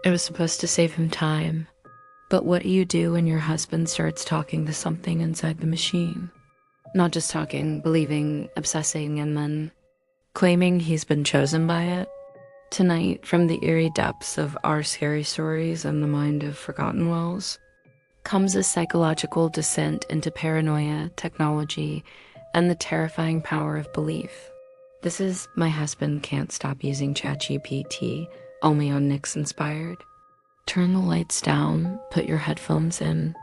It was supposed to save him time. But what do you do when your husband starts talking to something inside the machine? Not just talking, believing, obsessing, and then claiming he's been chosen by it? Tonight, from the eerie depths of our scary stories and the mind of ForgottenWells, comes a psychological descent into paranoia, technology, and the terrifying power of belief. This is My Husband Can't Stop Using ChatGPT, only on Nick's Inspired. Turn the lights down, put your headphones in,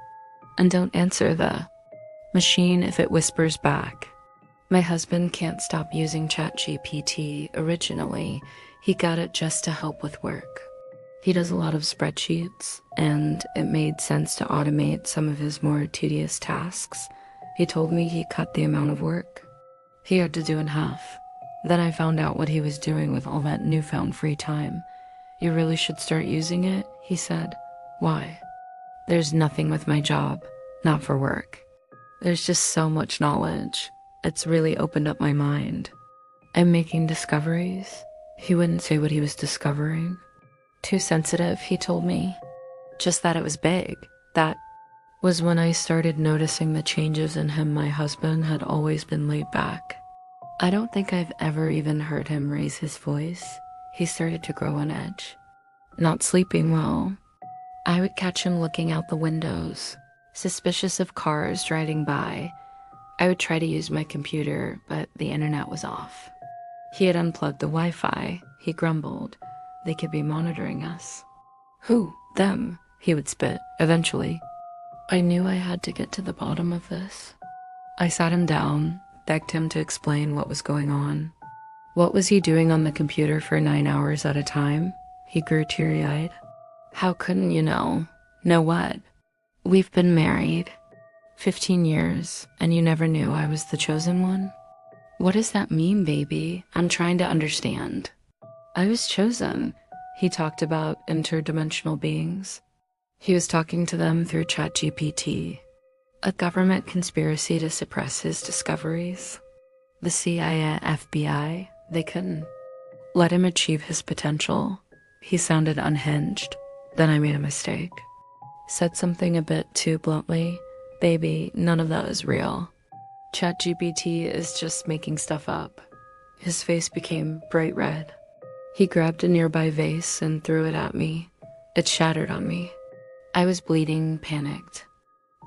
and don't answer the machine if it whispers back. My husband can't stop using ChatGPT. Originally, he got it just to help with work. He does a lot of spreadsheets, and it made sense to automate some of his more tedious tasks. He told me he cut the amount of work he had to do in half. Then I found out what he was doing with all that newfound free time. You really should start using it, he said. Why? There's nothing with my job, not for work. There's just so much knowledge. It's really opened up my mind. I'm making discoveries. He wouldn't say what he was discovering. Too sensitive, he told me. Just that it was big. That was when I started noticing the changes in him. My husband had always been laid back. I don't think I've ever even heard him raise his voice. He started to grow on edge. Not sleeping well. I would catch him looking out the windows, suspicious of cars riding by. I would try to use my computer, but the internet was off. He had unplugged the Wi-Fi. He grumbled. They could be monitoring us. Who? Them? He would spit, eventually. I knew I had to get to the bottom of this. I sat him down, begged him to explain what was going on. What was he doing on the computer for 9 hours at a time? He grew teary-eyed. How couldn't you know? Know what? We've been married 15 years, and you never knew I was the chosen one? What does that mean, baby? I'm trying to understand. I was chosen. He talked about interdimensional beings. He was talking to them through ChatGPT, a government conspiracy to suppress his discoveries. The CIA, FBI, they couldn't let him achieve his potential. He sounded unhinged. Then I made a mistake. Said something a bit too bluntly. Baby, none of that is real. ChatGPT is just making stuff up. His face became bright red. He grabbed a nearby vase and threw it at me. It shattered on me. I was bleeding, panicked.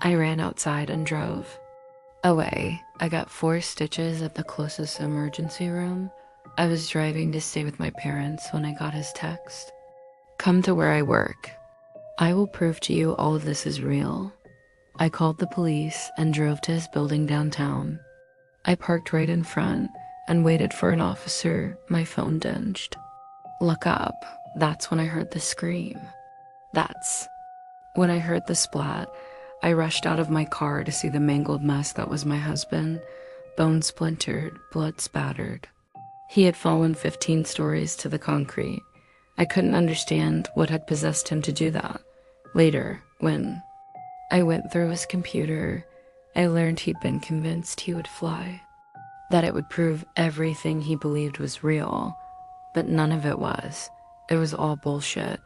I ran outside and drove away. I got 4 stitches at the closest emergency room. I was driving to stay with my parents when I got his text. Come to where I work. I will prove to you all of this is real. I called the police and drove to his building downtown. I parked right in front and waited for an officer. My phone dinged. Look up. That's when I heard the scream. That's when I heard the splat. I rushed out of my car to see the mangled mess that was my husband. Bone splintered, blood spattered. He had fallen 15 stories to the concrete. I couldn't understand what had possessed him to do that. Later, when I went through his computer, I learned he'd been convinced he would fly. That it would prove everything he believed was real. But none of it was. It was all bullshit.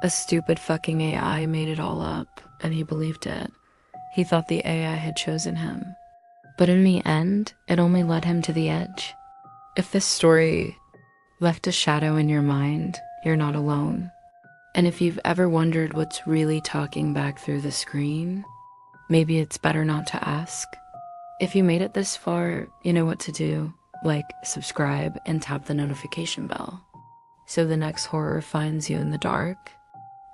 A stupid fucking AI made it all up, and he believed it. He thought the AI had chosen him. But in the end, it only led him to the edge. If this story left a shadow in your mind, you're not alone. And if you've ever wondered what's really talking back through the screen, maybe it's better not to ask. If you made it this far, you know what to do. Like, subscribe, and tap the notification bell, so the next horror finds you in the dark.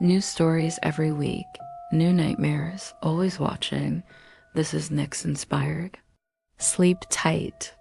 New stories every week, new nightmares, always watching. This is Nick's Inspired. Sleep tight.